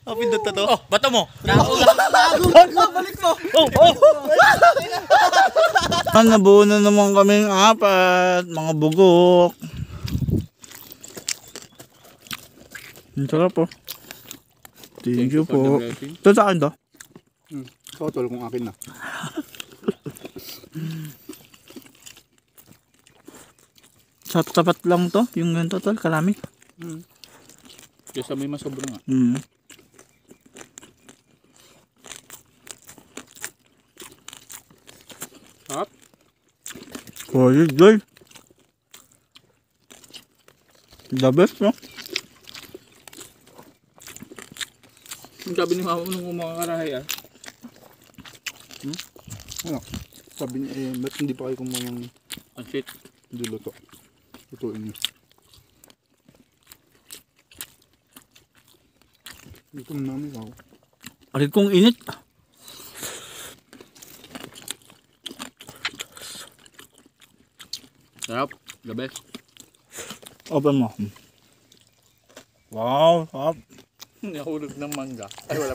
Oh, pindot na to. Oh, bato mo. Balik mo. Nabuo na naman kaming apat, mga bugok. Ang sarap po. Thank you po. Ito sa akin to. Ikaw tol kung akin na. Tapat lang to, yung ganito tol, karami. Kesa may masobra nga. Sarap. Oh, yun, Joy. The best, no? Yung sabi ni mama mo nung kumakarahay ah. Ano? Sabi niya ba't hindi pa kayo kumuha ng Ang shit. diluto? Lutuin niyo. Dito mo namin ako. Arit kong init. Sarap. The best. Open mo. Wow, sarap. Nahulog ng mangga. Ay, wala.